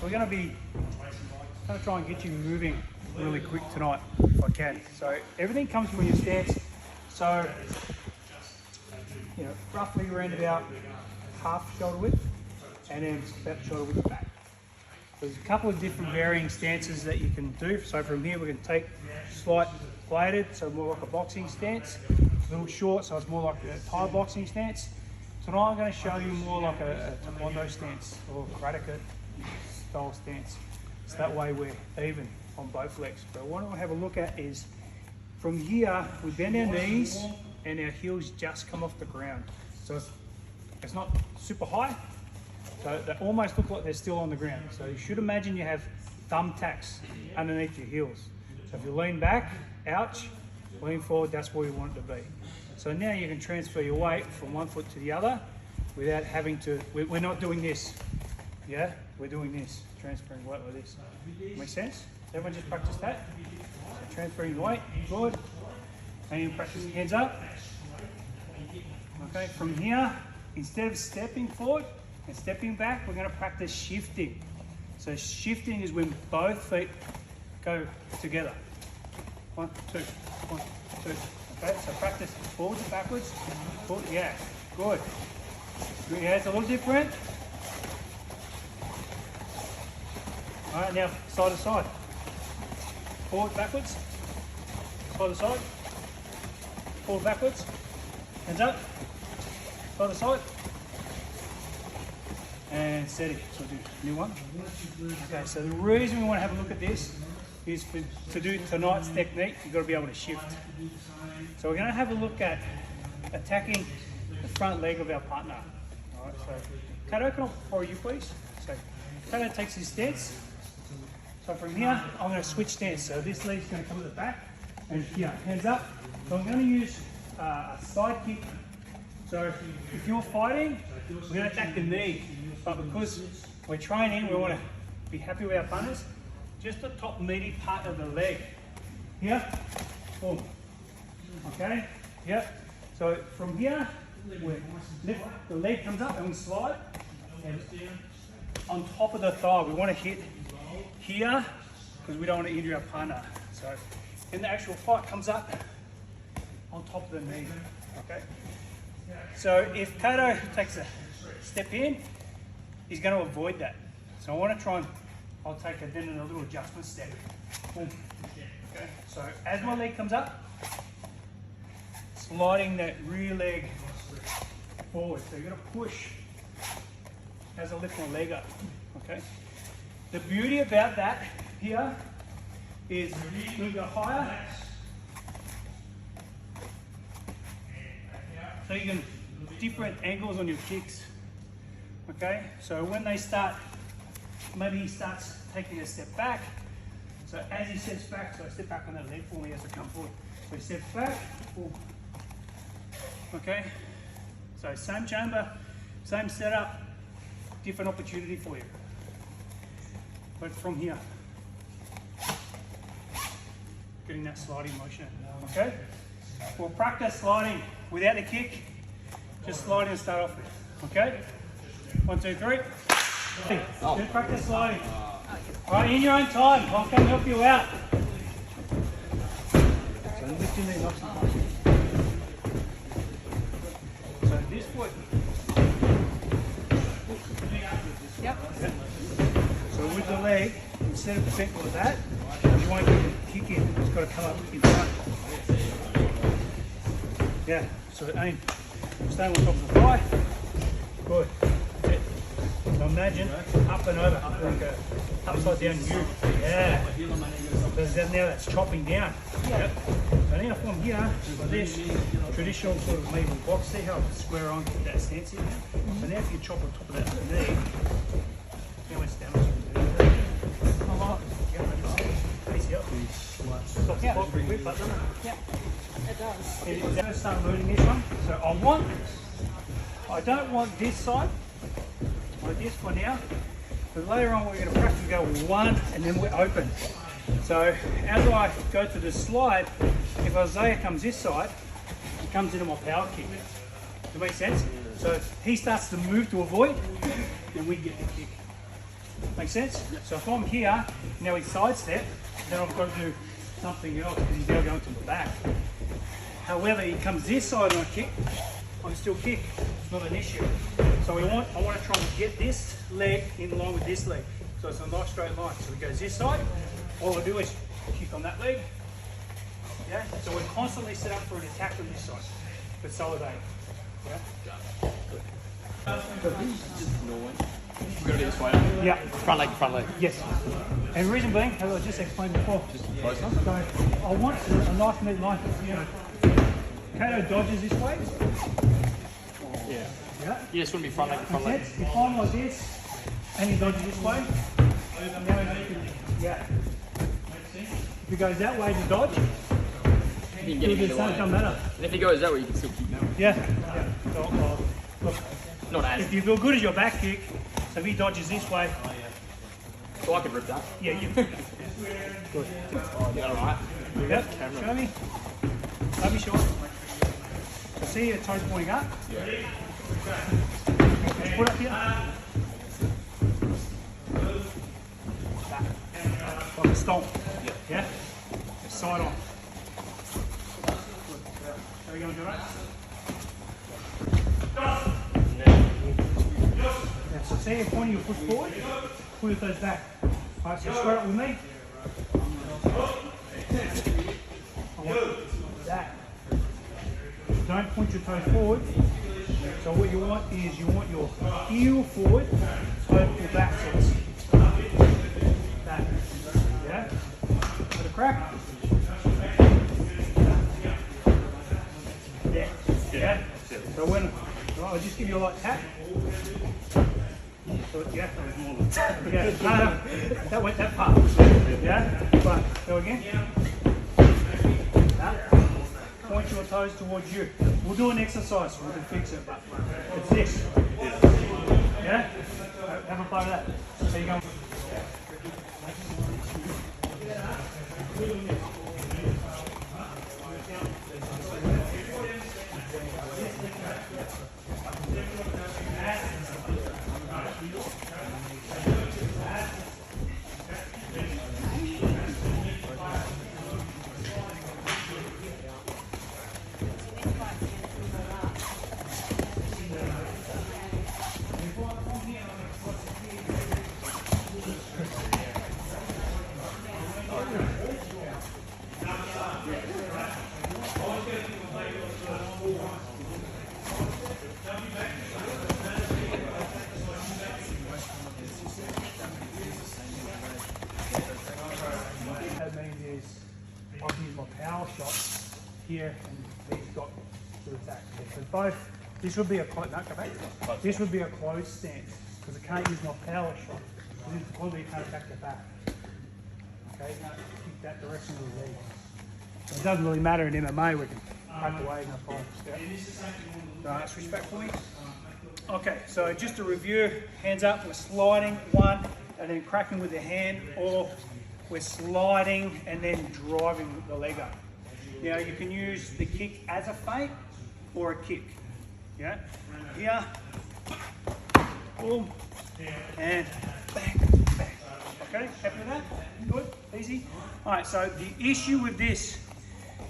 we're going to try and get you moving really quick tonight, if I can. So everything comes from your stance. So, roughly around about half shoulder width, and then about shoulder width back. There's a couple of different varying stances that you can do. So from here we can take slight bladed, so more like a boxing stance. A little short, so it's more like a Thai boxing stance. Tonight I'm going to show you more like a TaeKwon-Do stance or karate style stance. So that way we're even on both legs. But what I want to have a look at is from here we bend our knees and our heels just come off the ground. So it's not super high. So they almost look like they're still on the ground. So you should imagine you have thumbtacks underneath your heels. So if you lean back, ouch, lean forward, that's where you want it to be. So now you can transfer your weight from one foot to the other without having to, we're not doing this. Yeah, we're doing this, transferring weight like this. Make sense? Everyone just practice that. So transferring weight, good. And you practice hands up. Okay, from here, instead of stepping forward and stepping back, we're going to practice shifting. So shifting is when both feet go together. 1, 2, 1, 2. Okay, so practice forwards and backwards. Forward, yeah, good. Yeah, it's a little different. All right, now side to side. Forward, backwards. Side to side. Forward, backwards. Hands up. Side to side. And steady. So do new one. Okay, so the reason we want to have a look at this is to do tonight's technique, you've got to be able to shift. So we're going to have a look at attacking the front leg of our partner. All right, so Kato, can I borrow you please? So Kato takes his stance. So from here, I'm going to switch stance. So this leg's going to come to the back, and here, hands up. So I'm going to use a side kick. So if you're fighting, we're going to attack the knee. But because we're training, we want to be happy with our partners. Just the top meaty part of the leg. Here, boom. Okay, yep. So from here, we lift, the leg comes up and we slide. And on top of the thigh, we want to hit here because we don't want to injure our partner. So then the actual fight comes up on top of the knee. Okay. So if Kato takes a step in, he's going to avoid that. So I want to try and, I'll take a little adjustment step. Boom. Okay. So as my leg comes up, sliding that rear leg forward. So you're going to push as I lift my leg up. Okay. The beauty about that here is we go higher. So you can different angles on your kicks. Okay. So when they start, maybe he starts taking a step back. So as he steps back, so step back on that leg for me as I come forward. So he steps back. Boom. Okay. So same chamber, same setup, different opportunity for you. But from here, getting that sliding motion. Okay. We'll practice sliding without the kick. Just sliding and start off with. Okay. 1, 2, 3. Just practice sliding. All right, in your own time. I'll come help you out. So lift your knee up. So this foot. Yep. So with the leg, instead of bent like that, you want to get the kick in. It's got to come up in front. Yeah. So aim. Stay on top of the thigh. Good. That's it. So imagine up and over, like a upside down U. Yeah. So now that's chopping down. Yep. So now from here, like this, traditional sort of medieval box. See how I square on that stance here? So now if you chop on top of that knee, how much damage you can do. A lot. Stop the block real quick, doesn't it? Yep, it does. It's going to start moving this one. So I don't want this side, like this for now. But later on we're going to practice go one and then we're open. So as I go to the slide, if Isaiah comes this side, he comes into my power kick. Does that make sense? So he starts to move to avoid, and we get the kick. Make sense? So if I'm here, now he sidestep, then I've got to do something else because he's now going to the back. However, he comes this side and I kick, I can still kick. It's not an issue. So I want to try and get this leg in line with this leg. So it's a nice straight line. So he goes this side, all I do is kick on that leg. Yeah? So we're constantly set up for an attack on this side. Consolidate. Yeah? Good. We're gonna do this way. Yeah. Front leg. Yes. And the reason being, as I just explained before, Closer. so I want a nice neat line. You know, TaeKwon-Do dodges this way. Yeah. Yeah. You just want to be front leg. If I'm like this and he dodges this way, now he can, yeah. If he goes that way to dodge, You can get him it either way. doesn't matter. And if he goes that way, you can still keep going. Yeah. So, look, Not as. if you feel good as your back kick, so if he dodges this way, So I could rip that. yeah, you. Good. Yeah, alright. Yep. Show me. Let me show it. So see your toes pointing up. Yeah. Put up here. Like a stomp. Yeah? Just side on. How are we going to do it? Yeah, so see you're pointing your foot forward, pull your toes back. Alright, so square up with me. I want that. Don't point your toe forward. So what you want is you want your heel forward, toe pull backwards. Back. Yeah? Let it crack. Yeah. Yeah? So when I'll just give you a light tap. So, yeah, yeah. No, that went that far. Yeah? Right, go again. Point your toes towards you. We'll do an exercise so we can fix it, but it's this. Yeah? Have a play with that. So you go. That means is I can use my power shot here and he's got to attack. So both, this would be a close, no, go back. This would be a closed stance because I can't use my power shot. This is probably you can't attack the back. Okay, you can't kick that direction of the leg. So it doesn't really matter in MMA, we can cut away, no problem. Yeah. Right, switch back for me. Okay, so just to review, hands up, we're sliding one and then cracking with the hand, or we're sliding and then driving the leg up. Now you can use the kick as a feint or a kick. Yeah? Here, boom, and bang, bang. Okay, happy with that? Good, easy. All right, so the issue with this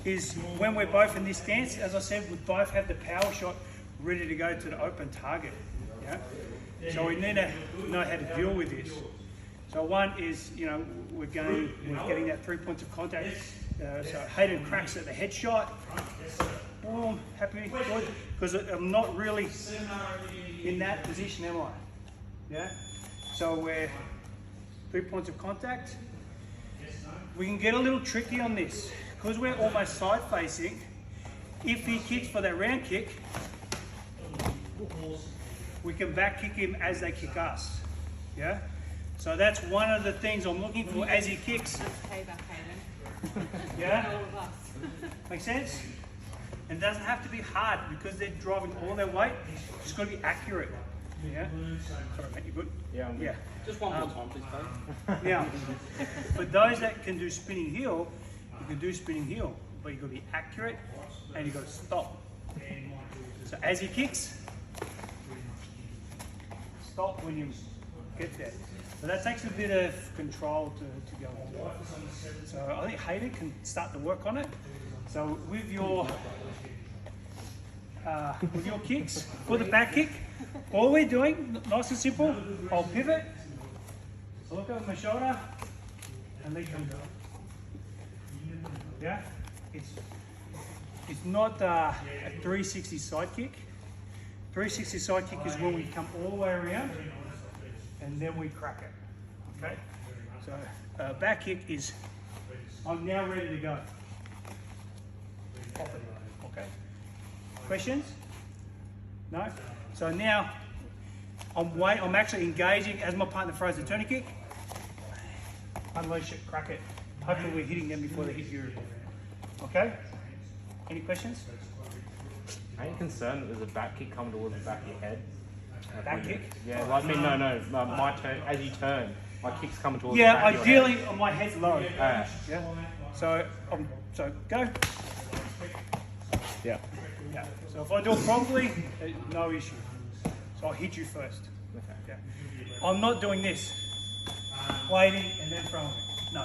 is when we're both in this stance, as I said, we both have the power shot ready to go to the open target. Yeah? So we need to know how to deal with this. So one is, you know, we're getting that 3 points of contact. So Hayden cracks at the headshot. Boom, happy, good. Because I'm not really in that position, am I? Yeah? So we're 3 points of contact. We can get a little tricky on this. Because we're almost side facing, if he kicks for that round kick, we can back kick him as they kick us. Yeah? So that's one of the things I'm looking for as he kicks. Payback, Hayden. Yeah? All of us. Make sense? And it doesn't have to be hard because they're driving all their weight. It's got to be accurate. Yeah? Sorry, mate, you good? Yeah, I'm good. Yeah. Just one more time, please, Dave. Now, for those that can do spinning heel, you can do spinning heel, but you've got to be accurate and you've got to stop. So as he kicks, stop when you get there. So that takes a bit of control to go into it. So I think Hayden can start to work on it. So with your kicks, for the back kick, all we're doing, nice and simple, I'll pivot, I look over my shoulder, and leg comes up. Yeah? It's not a 360 side kick. 360 side kick is when we come all the way around and then we crack it. Okay? So back kick is, I'm now ready to go. Pop it. Okay? Questions? No? So now I'm actually engaging as my partner throws the turning kick. Unleash it, crack it. Hopefully we're hitting them before they hit you. Okay? Any questions? Are you concerned that there's a back kick coming towards the back of your head? Back kick? Yeah, like, I mean, no, my turn, as you turn, my kick's coming towards the back Yeah, of your ideally head. my head's low. Yeah. So go. Yeah. Yeah. So if I do it properly, no issue. So I'll hit you first. Okay. Yeah. I'm not doing this. Waiting and then throwing it. No.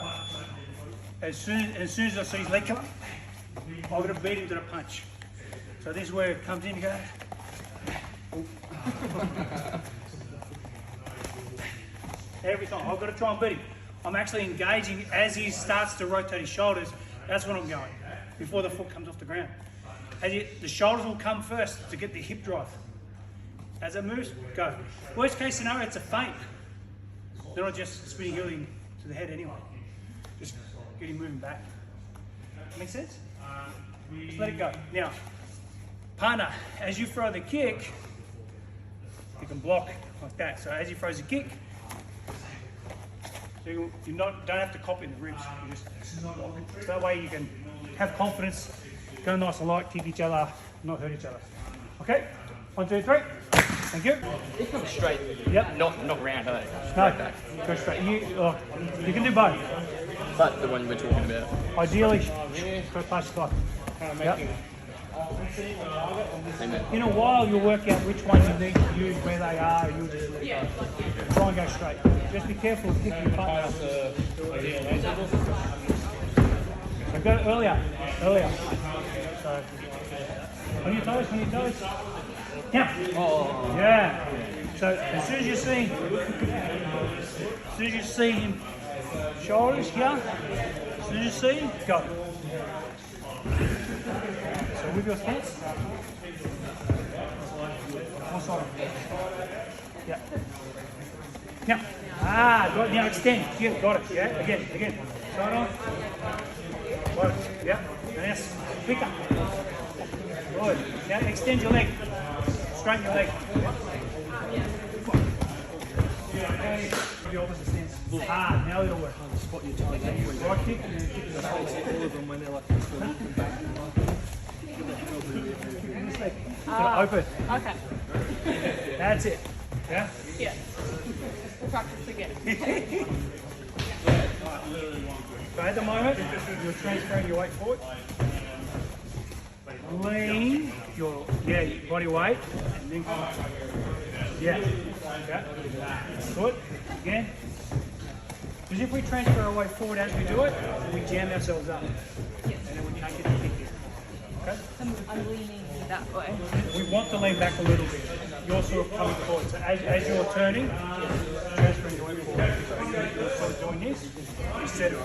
As soon as I see his leg come up, I'm going to beat him to the punch. So this is where it comes in, you go. Every time. I've got to try and beat him. I'm actually engaging as he starts to rotate his shoulders. That's when I'm going, before the foot comes off the ground. The shoulders will come first to get the hip drive. As it moves, go. Worst case scenario, it's a feint. They're not just spinning healing to the head anyway. Just get him moving back. Make sense? Just let it go. Now, partner, as you throw the kick, you can block like that. So as he throws the kick, so you don't have to copy in the ribs. You just block it. So that way you can have confidence, go nice and light, kick each other, not hurt each other. Okay? 1, 2, 3. Thank you. It comes straight. Yep. Not round, hey? No, go straight. You can do both. But the one we're talking about. Ideally, first pass like. Yep. In a while, you'll work out which one you need to use, where they are, and you'll just let it go. Try and go straight. Just be careful of kicking your partner. So go earlier. So, on your toes. Yeah. Oh. Yeah. So as soon as you see him, shoulders here. As soon as you see him, go. So with your stance. One side. Yeah. Yeah. Now extend. Yeah, got it. Yeah. Again. Side on. Got it. Yeah. Nice. Quicker. Good. Now extend your leg. Straighten your leg. The opposite stance. Now it'll work. Spot your toes. Right kick and then kick the face. All of them when they're like this. Open. Okay. That's it. Yeah? Yeah. We'll practice again. So at the moment, you're transferring your weight forward. Lean your body weight and then come up. Yeah. Good. Again. Because if we transfer our weight forward as we do it, we jam ourselves up. And then we can't get the kick in. Okay? I'm leaning that way. We want to lean back a little bit. You're sort of coming forward. So as you're turning, transferring your weight forward. So you're sort of doing this, you set it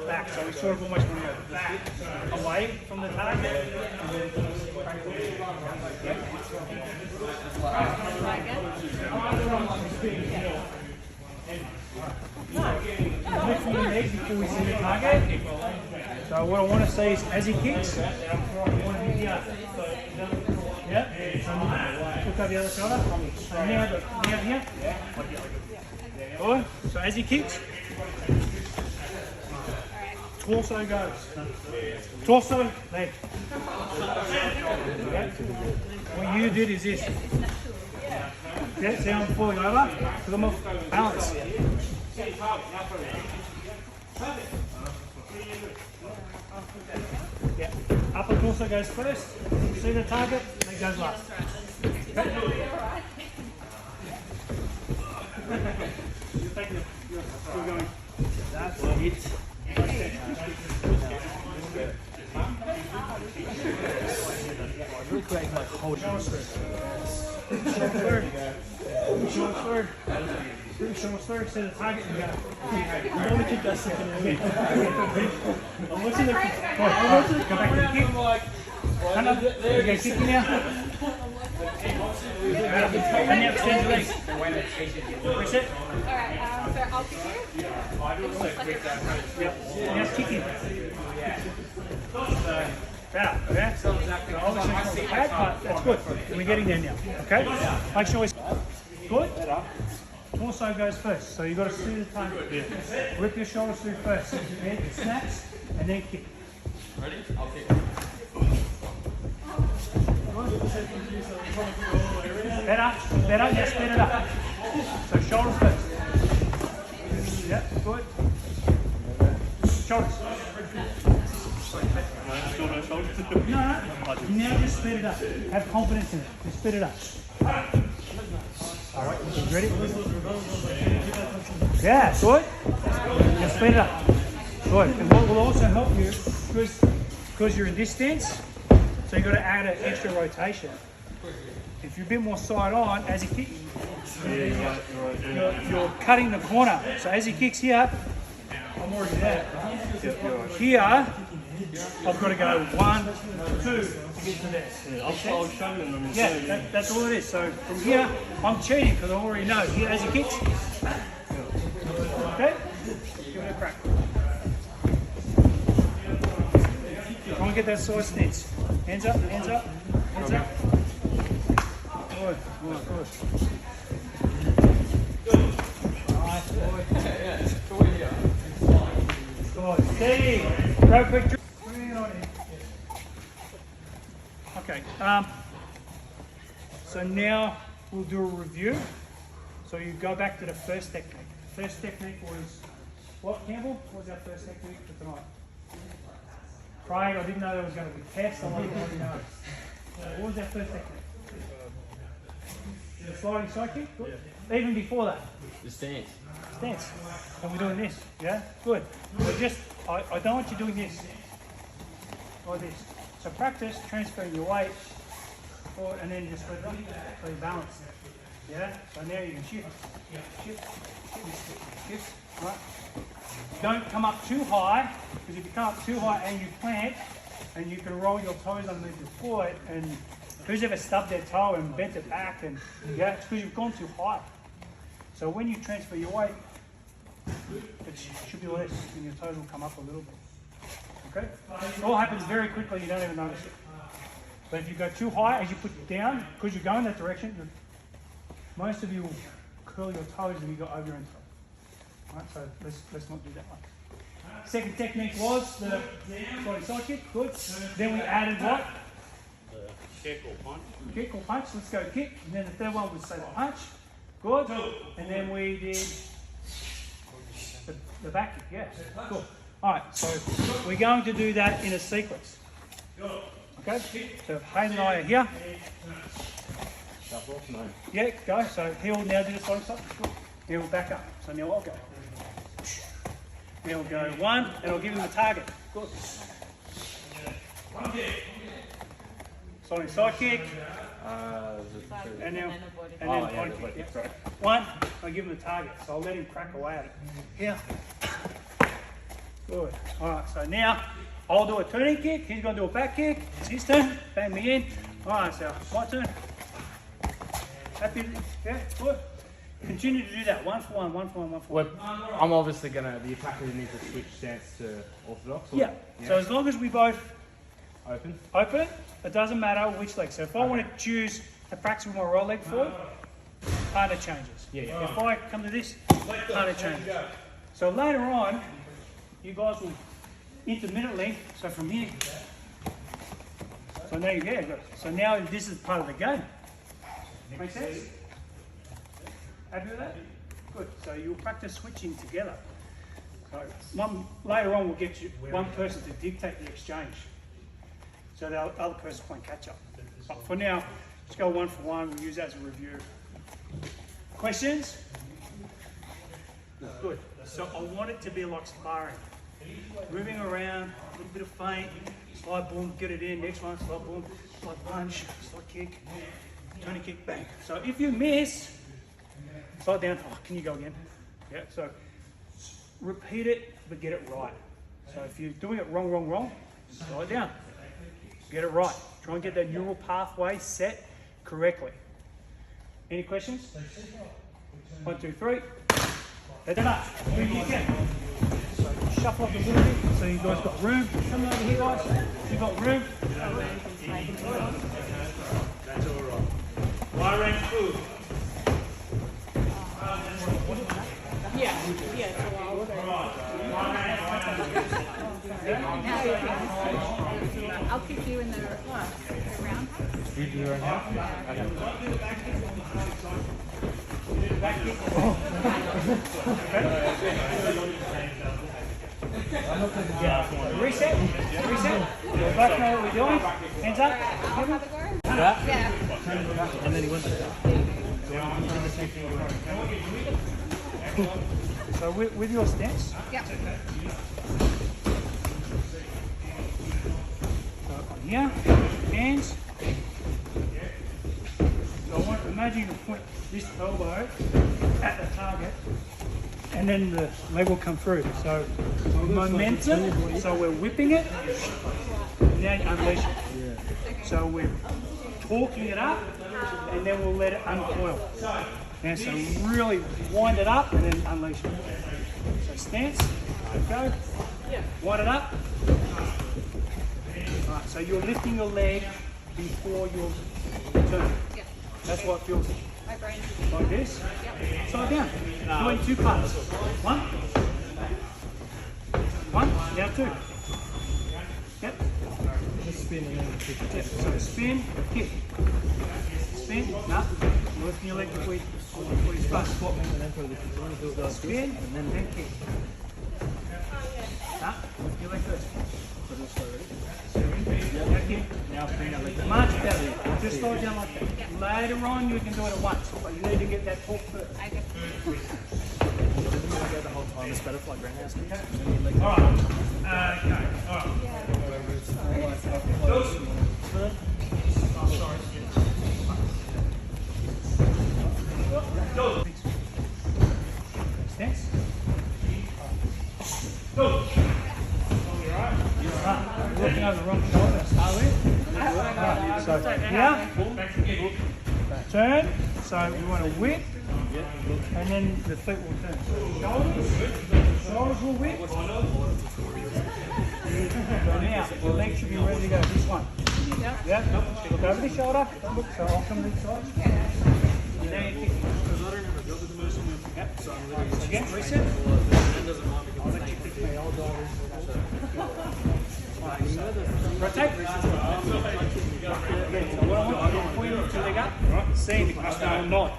back. So we sort of almost want to go back, away from the target, and then lift from your legs before we see the target. So what I want to see is as he kicks, I want him here. Yeah. Look over the other shoulder. Now here. Good. So as he kicks, torso goes. Torso, leg. Okay. What you did is this. Yeah, see how I'm falling over? Because I'm off balance. Yeah. Upper torso goes first. See the target, leg goes last. Okay. taking it. You're going. That's it. Really creating like cold. Short third. Short third. Short third. Set a target and go. I'm going to keep that second. I'm watching the. Go back to the kick. Come up. There you go. Kicking now. And now extend your legs. Reset. Alright, so I'll kick you. Yep. Now it's kicking. Better, okay? So obviously not bad, but that's good. We're getting there now, okay? Make sure it's good. Torso goes first, so you've got to see the time. Rip your shoulders through first. Then snaps, and then kick. Ready? I'll kick. Better, yes, speed it up. So shoulders first. Yeah, good. Shoulders. No, now just speed it up. Have confidence in it. Just speed it up. Alright, you ready? Yeah, good. Just speed it up. Good. And what will also help you, because you're in this stance, so you've got to add an extra rotation. If you're a bit more side on, as he kicks, you're cutting the corner. So as he kicks here, I'm already there. Here, I've got to go 1, 2 to get to there. Yeah, that's all it is. So from here, I'm cheating because I already know. Here, as he kicks. Okay? Give it a crack. Try and get that side stance. Hands up, hands up, hands up. Good, good. Nice, boy. Good. Steady. Go quick. Bring it on in. Okay. So now we'll do a review. So you go back to the first technique. First technique was what, Campbell? What was our first technique for tonight? Craig, I didn't know there was going to be tests. I already know. What was our first technique? The sliding side kick? Good. Even before that? The stance. Stance. And we're doing this, yeah? Good. So just, I don't want you doing this. Like this. So practice transferring your weight forward and then just let it up so you balance. Yeah? So now you can shift. Shift. Shift. Right? Don't come up too high, because if you come up too high and you plant, and you can roll your toes underneath your foot, and who's ever stubbed their toe and bent it back, and yeah, it's because you've gone too high. So when you transfer your weight, it should be less, and your toes will come up a little bit. Okay? It all happens very quickly, you don't even notice it. But if you go too high, as you put it down, because you're going that direction, most of you will curl your toes and you go over your own toe. Alright, so let's not do that one. Second technique was the sliding side kick, good. Then we added what? Kick or punch. Kick or punch, let's go kick. And then the third one was say the punch, good. And then we did the back kick, yeah, cool. Alright, so we're going to do that in a sequence. Okay, so Hayden and I are here. No. Yeah, go. So he'll now do the sliding side. He'll back up. So now I'll go. Now we'll go 1, and I'll give him the target. Good. Sliding side kick. And then body kick. Yeah. 1, I'll give him the target. So I'll let him crack away at it. Here. Good. Alright, so now I'll do a turning kick. He's going to do a back kick. It's his turn. Bang me in. Alright, so my turn. Happy? Yeah, good. Continue to do that. 1 for 1, 1 for 1, 1 for 1. Well, I'm obviously the attacker needs to switch stance to orthodox. Or, Yeah. So as long as we both open. open, it doesn't matter which leg. So if I want to choose to practice with my right leg forward, partner changes. Yeah. If I come to this, partner changes. So later on, you guys will intermittently, so from here, so now you get it. So now this is part of the game. Make sense? Happy with that? Good. So you'll practice switching together. So later on we'll get you one person to dictate the exchange. So the other person's playing catch up. But for now, let's go 1 for 1. We'll use that as a review. Questions? Good. So I want it to be like sparring. Moving around, a little bit of feint, slide boom, get it in, next one, slide boom, slide punch, slide kick, turn and kick, bang. So if you miss, slide down, oh, can you go again? Yeah, so repeat it, but get it right. So if you're doing it wrong, slide down, get it right. Try and get that neural pathway set correctly. Any questions? 1, 2, 3. That's enough. Move you again. So shuffle up a little bit so you guys got room. Come over here, guys. You got room. That's all right. Wide range food. I'll kick you in the roundhouse. You do it right now? Okay. Reset. You both know what we're doing. Hands up. I'll have a go. That? Yeah. And then he went So with your stance, Yep. so on here, hands. So I want, imagine you point this elbow at the target, and then the leg will come through. So momentum. So we're whipping it. Now you unleash it. So we're torquing it up, and then we'll let it uncoil. And so really wind it up and then unleash it. So stance, go, wind it up. Alright, so you're lifting your leg before your turn. That's what it feels My brain. like this. Side down. Doing 2 parts. 1. Now 2. Yep. Yep. So spin, kick. Spin, no. You're lifting your leg before you start. Spin, and then kick. No, lift your leg first. Now kick. Now spin your leg. Much better. Just slow it down like that. Later on, you can do it at once, but you need to get that torque first. I guess. the whole time. It's better for like grandhouse kicks. All right. Okay. All right. Those. Oh, sorry. Those. Stance. Those. Looking over the wrong shoulder. Start with. So here. Turn. So we want to whip. And then the feet will turn. Shoulders will whip. So now, the legs should be ready to go. This one. Yeah? Look over the shoulder. Don't look, so I'll come to the side. And now you kick. Yep. Again, reset. I'll let you kick me. I'll dive in. Rotate. So what I want you to point your leg up. Right? See the cross down nod.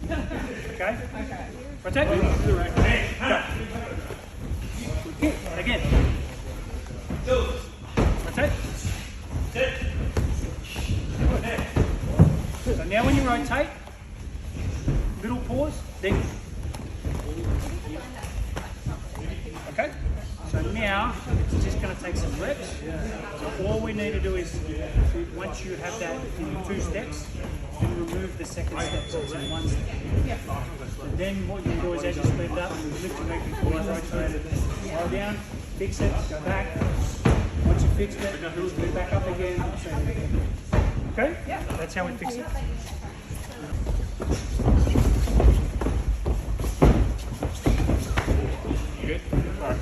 Okay? Rotate. Go. Kick. Again. Rotate. So now when you rotate, little pause, then. Okay? So now it's just going to take some reps. So all we need to do is, once you have that in 2 steps, then remove the second step, so it's in 1 step. And then what you can do is as you speed it up, you lift your leg before you rotate it, slow down, fix it, go back. Once you fix it, move back up again. Okay? Yeah. That's how we fix it. You good? All right.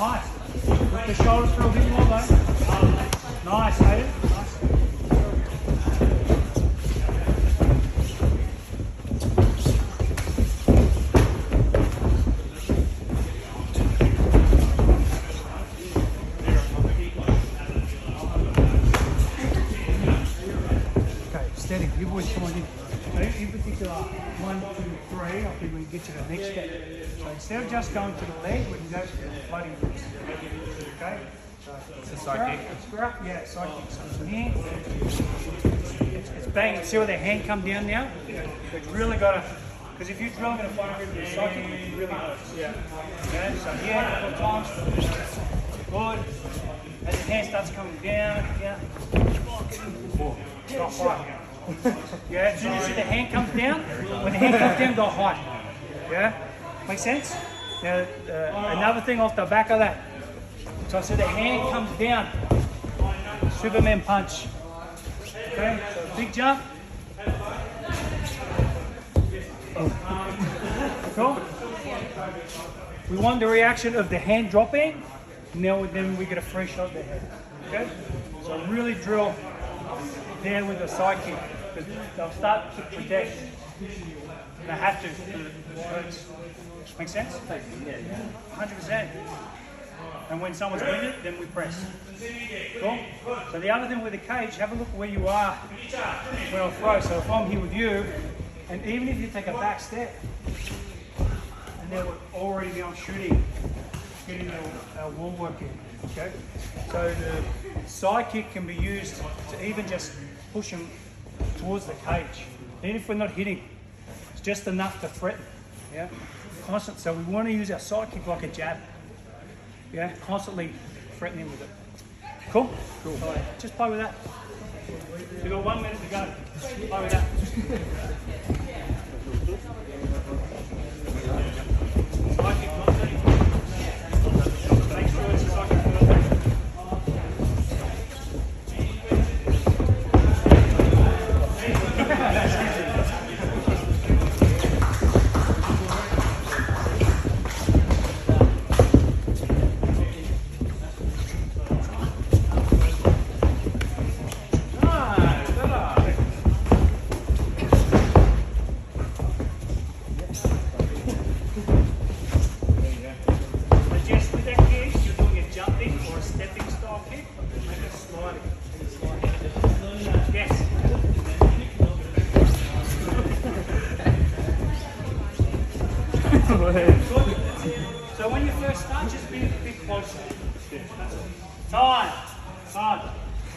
Nice. Put the shoulders through a bit more though. Nice, Hayden. Nice. 1, 2, 3. I think we can get to the next step. So instead of just going to the leg, we can go to the floating wrist. Okay? So It's a side kick. square up, yeah, side kick. So from here, it's banging. See where the hand come down now? It's really got to, because if you're drilling in a floating wrist with a side kick, it really hurts. Yeah. Okay? So here, a couple of times. Good. As the hand starts coming down, yeah. Go high. Yeah, as soon as the hand comes down, when the hand comes down, go high. Yeah? Make sense? Now, another thing off the back of that. So I said the hand comes down. Superman punch. Okay? So big jump. Cool? We want the reaction of the hand dropping. Now then we get a fresh shot of the head. Okay? So really drill there with the side kick. Because they'll start to protect. They have to. It hurts. Make sense? Yeah. 100%. And when someone's wounded, then we press. Cool? So the other thing with the cage, have a look where you are when I throw. So if I'm here with you, and even if you take a back step, and they're already beyond shooting, getting our wall work in. Okay? So the side kick can be used to even just push them towards the cage. Even if we're not hitting, it's just enough to threaten. Yeah? Constant. So we want to use our side kick like a jab. Yeah? Constantly threatening with it. Cool? Cool. All right. Just play with that. We've got 1 minute to go. Play with that.